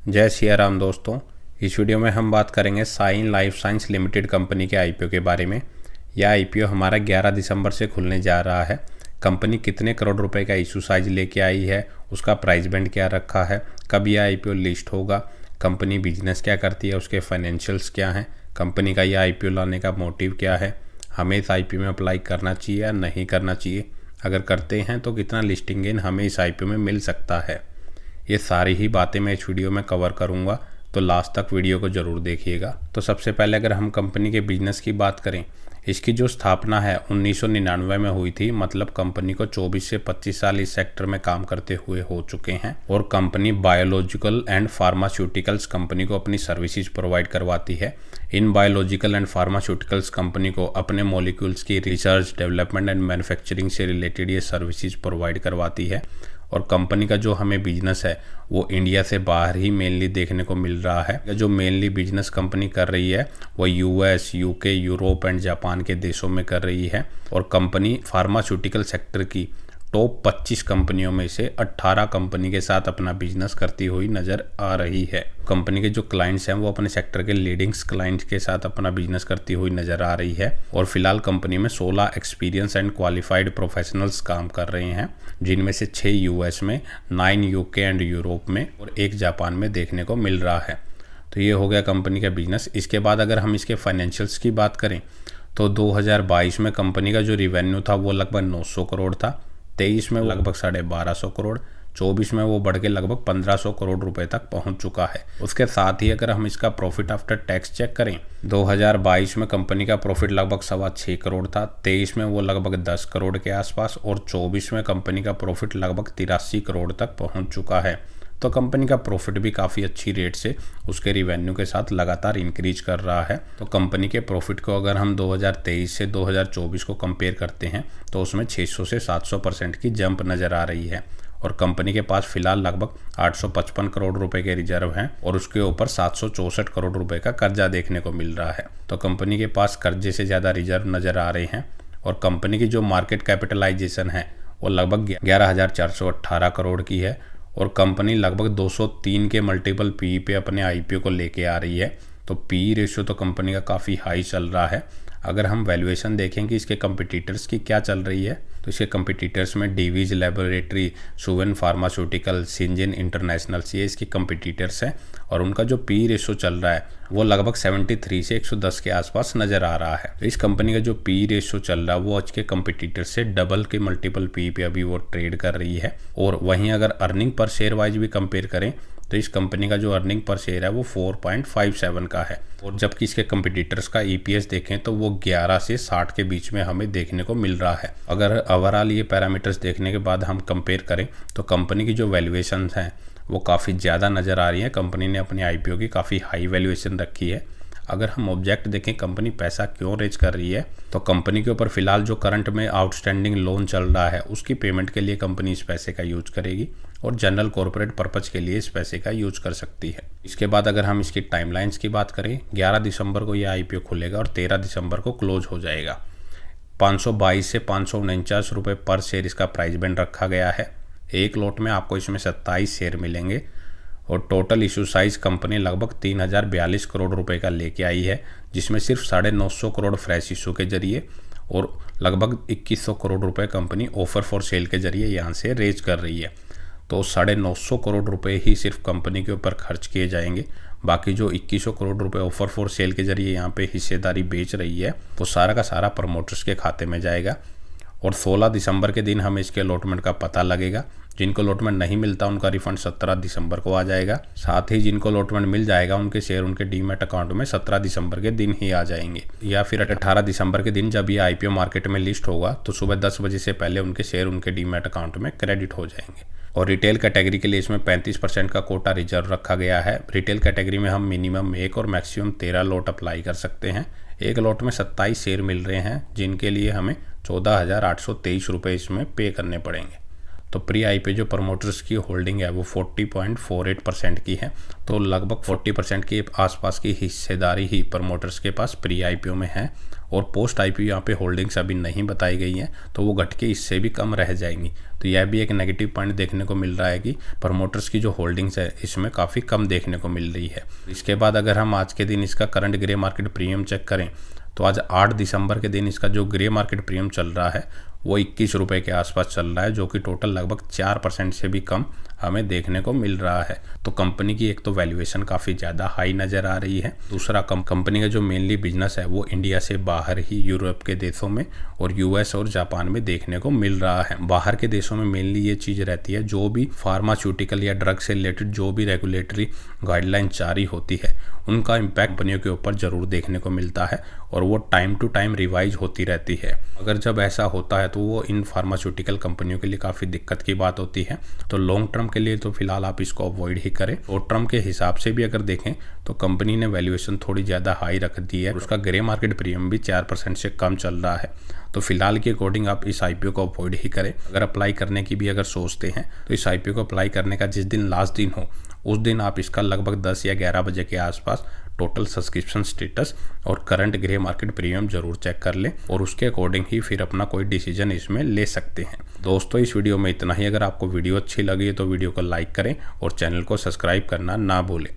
जय सिया राम दोस्तों। इस वीडियो में हम बात करेंगे साइन लाइफ साइंस लिमिटेड कंपनी के आईपीओ के बारे में। यह आईपीओ हमारा 11 दिसंबर से खुलने जा रहा है। कंपनी कितने करोड़ रुपए का इशू साइज लेके आई है, उसका प्राइस बैंड क्या रखा है, कब यह आईपीओ लिस्ट होगा, कंपनी बिजनेस क्या करती है, उसके फाइनेंशियल्स क्या हैं, कंपनी का यह आईपीओ लाने का मोटिव क्या है, हमें इस आईपीओ में अप्लाई करना चाहिए या नहीं करना चाहिए, अगर करते हैं तो कितना लिस्टिंग गेन हमें इस आईपीओ में मिल सकता है। ये सारी ही बातें मैं इस वीडियो में कवर करूंगा, तो लास्ट तक वीडियो को ज़रूर देखिएगा। तो सबसे पहले अगर हम कंपनी के बिजनेस की बात करें, इसकी जो स्थापना है 1999 में हुई थी। मतलब कंपनी को 24 से 25 साल इस सेक्टर में काम करते हुए हो चुके हैं। और company biological and pharmaceuticals company को अपनी सर्विसेज प्रोवाइड करवाती है। In biological and pharmaceuticals company को अपने मॉलिक्यूल्स की रिसर्च, डेवलपमेंट एंड मैन्युफैक्चरिंग से रिलेटेड ये सर्विसेज प्रोवाइड करवाती है। और कंपनी का जो हमें बिजनेस है वो इंडिया से बाहर ही मेनली देखने को मिल रहा है। जो मेनली बिजनेस कंपनी कर रही है वो US, UK, Europe and Japan के देशों में कर रही है। और कंपनी फार्मास्यूटिकल सेक्टर की टॉप 25 कंपनियों में से 18 कंपनी के साथ अपना बिजनेस करती हुई नजर आ रही है। कंपनी के जो क्लाइंट्स हैं वो अपने सेक्टर के लीडिंग्स क्लाइंट्स के साथ अपना बिजनेस करती हुई नजर आ रही है। और फिलहाल कंपनी में 16 एक्सपीरियंस एंड क्वालिफाइड प्रोफेशनल्स काम कर रहे हैं, जिनमें से 6 यूएस में, 9 यूके एंड यूरोप में और 1 जापान में देखने को मिल रहा है। तो ये हो गया कंपनी का बिजनेस। इसके बाद अगर हम इसके फाइनेंशियल्स की बात करें तो 2022 में कंपनी का जो रिवेन्यू था वो लगभग 900 करोड़ था। 23 में वो लगभग 1250 करोड़, 24 में वो बढ़ के लगभग 1500 करोड़ रुपए तक पहुंच चुका है। उसके साथ ही अगर हम इसका प्रॉफिट आफ्टर टैक्स चेक करें, 2022 में कंपनी का प्रॉफिट लगभग 6.25 करोड़ था, 23 में वो लगभग 10 करोड़ के आसपास और 24 में कंपनी का प्रॉफिट लगभग 83 करोड़ तक पहुंच चुका है। तो कंपनी का प्रॉफिट भी काफ़ी अच्छी रेट से उसके रिवेन्यू के साथ लगातार इंक्रीज कर रहा है। तो कंपनी के प्रॉफिट को अगर हम 2023 से 2024 को कंपेयर करते हैं तो उसमें 600 से 700% की जंप नज़र आ रही है। और कंपनी के पास फिलहाल लगभग 855 करोड़ रुपए के रिजर्व हैं और उसके ऊपर 764 करोड़ रुपए का कर्जा देखने को मिल रहा है। तो कंपनी के पास कर्जे से ज़्यादा रिजर्व नज़र आ रहे हैं। और कंपनी की जो मार्केट कैपिटलाइजेशन है वो लगभग 11,418 करोड़ की है। और कंपनी लगभग 203 के मल्टीपल पी पे अपने आईपीओ को लेके आ रही है। तो पी रेशियो तो कंपनी का काफ़ी हाई चल रहा है। अगर हम वैल्यूएशन देखें कि इसके कंपिटिटर्स की क्या चल रही है, तो इसके कंपिटिटर्स में Divi's laboratory, Suven pharmaceutical, Syngene international, ये इसके कंपिटिटर्स हैं। और उनका जो पी रेशियो चल रहा है वो लगभग 73 से 110 के आसपास नज़र आ रहा है। तो इस कंपनी का जो पी रेशियो चल रहा है वो आज के कंपिटिटर से डबल के मल्टीपल पी पे अभी वो ट्रेड कर रही है। और वहीं अगर अर्निंग पर शेयर वाइज भी कंपेयर करें तो इस कंपनी का जो अर्निंग पर शेयर है वो 4.57 का है। और जबकि इसके कंपिटिटर्स का ईपीएस देखें तो वो 11 से 60 के बीच में हमें देखने को मिल रहा है। अगर ओवरऑल ये पैरामीटर्स देखने के बाद हम कंपेयर करें तो कंपनी की जो वैल्यूएशन हैं वो काफ़ी ज़्यादा नज़र आ रही है। कंपनी ने अपनी आईपीओ की काफ़ी हाई वैल्यूएशन रखी है। अगर हम ऑब्जेक्ट देखें कंपनी पैसा क्यों रेज कर रही है, तो कंपनी के ऊपर फिलहाल जो करंट में आउटस्टैंडिंग लोन चल रहा है उसकी पेमेंट के लिए कंपनी इस पैसे का यूज करेगी और जनरल कॉर्पोरेट पर्पज के लिए इस पैसे का यूज कर सकती है। इसके बाद अगर हम इसकी टाइमलाइंस की बात करें, 11 दिसंबर को यह आईपीओ खुलेगा और 13 दिसंबर को क्लोज हो जाएगा। 522 से 549 रुपये पर शेयर इसका प्राइस बैंड रखा गया है। एक लॉट में आपको इसमें 27 शेयर मिलेंगे। और टोटल इशू साइज कंपनी लगभग 3042 करोड़ रुपए का लेके आई है, जिसमें सिर्फ 950 करोड़ फ्रेश इशू के जरिए और लगभग 2100 करोड़ रुपए कंपनी ऑफर फॉर सेल के जरिए यहाँ से रेज कर रही है। तो 950 करोड़ रुपए ही सिर्फ कंपनी के ऊपर खर्च किए जाएंगे। बाकी जो 2100 करोड़ रुपए ऑफर फॉर सेल के जरिए यहाँ पे हिस्सेदारी बेच रही है वो सारा का सारा प्रमोटर्स के खाते में जाएगा। और 16 दिसंबर के दिन हमें इसके अलॉटमेंट का पता लगेगा। जिनको अलॉटमेंट नहीं मिलता उनका रिफंड 17 दिसंबर को आ जाएगा। साथ ही जिनको अलॉटमेंट मिल जाएगा उनके शेयर उनके डीमैट अकाउंट में 17 दिसंबर के दिन ही आ जाएंगे, या फिर 18 दिसंबर के दिन जब ये आईपीओ मार्केट में लिस्ट होगा तो सुबह 10 बजे से पहले उनके शेयर उनके डीमैट अकाउंट में क्रेडिट हो जाएंगे। और रिटेल कैटेगरी के लिए इसमें 35% का कोटा रिजर्व रखा गया है। रिटेल कैटेगरी में हम मिनिमम 1 और मैक्सिमम 13 लॉट अप्लाई कर सकते हैं। एक लॉट में 27 शेयर मिल रहे हैं, जिनके लिए हमें 14,823 रुपये इसमें पे करने पड़ेंगे। तो प्री आईपीओ जो प्रमोटर्स की होल्डिंग है वो 40.48% की है। तो लगभग 40% के आसपास की हिस्सेदारी ही प्रमोटर्स के पास प्री आईपीओ में है, और पोस्ट आईपीओ यहाँ पे होल्डिंग्स अभी नहीं बताई गई हैं, तो वो घट के इससे भी कम रह जाएंगी। तो यह भी एक नेगेटिव पॉइंट देखने को मिल रहा है कि प्रमोटर्स की जो होल्डिंग्स है इसमें काफ़ी कम देखने को मिल रही है। इसके बाद अगर हम आज के दिन इसका current grey market premium check करें तो आज 8 दिसंबर के दिन इसका जो ग्रे मार्केट प्रीमियम चल रहा है वो 21 रुपये के आसपास चल रहा है, जो कि टोटल लगभग 4% से भी कम हमें देखने को मिल रहा है। तो कंपनी की एक तो वैल्यूएशन काफ़ी ज़्यादा हाई नज़र आ रही है, दूसरा कंपनी का जो मेनली बिजनेस है वो इंडिया से बाहर ही यूरोप के देशों में और यूएस और जापान में देखने को मिल रहा है। बाहर के देशों में मेनली ये चीज़ रहती है, जो भी फार्मास्यूटिकल या ड्रग से रिलेटेड जो भी रेगुलेटरी गाइडलाइन जारी होती है उनका इम्पैक्ट कंपनियों के ऊपर ज़रूर देखने को मिलता है, और वो टाइम टू टाइम रिवाइज होती रहती है। अगर जब ऐसा होता है तो वो इन फार्मास्यूटिकल कंपनियों के लिए काफ़ी दिक्कत की बात होती है। तो लॉन्ग टर्म के लिए तो फिलहाल आप इसको अवॉइड ही करें। शॉर्ट टर्म के हिसाब से भी अगर देखें तो कंपनी ने वैल्यूएशन थोड़ी ज़्यादा हाई रख दी है, उसका ग्रे मार्केट प्रीमियम भी 4% से कम चल रहा है। तो फिलहाल के अकॉर्डिंग आप इस आईपीओ को अवॉइड ही करें। अगर अप्लाई करने की भी अगर सोचते हैं तो इस आईपीओ को अप्लाई करने का जिस दिन लास्ट दिन हो उस दिन आप इसका लगभग 10 या 11 बजे के आसपास टोटल सब्सक्रिप्शन स्टेटस और करंट ग्रे मार्केट प्रीमियम जरूर चेक कर लें, और उसके अकॉर्डिंग ही फिर अपना कोई डिसीजन इसमें ले सकते हैं। दोस्तों इस वीडियो में इतना ही। अगर आपको वीडियो अच्छी लगी तो वीडियो को लाइक करें और चैनल को सब्सक्राइब करना ना भूलें।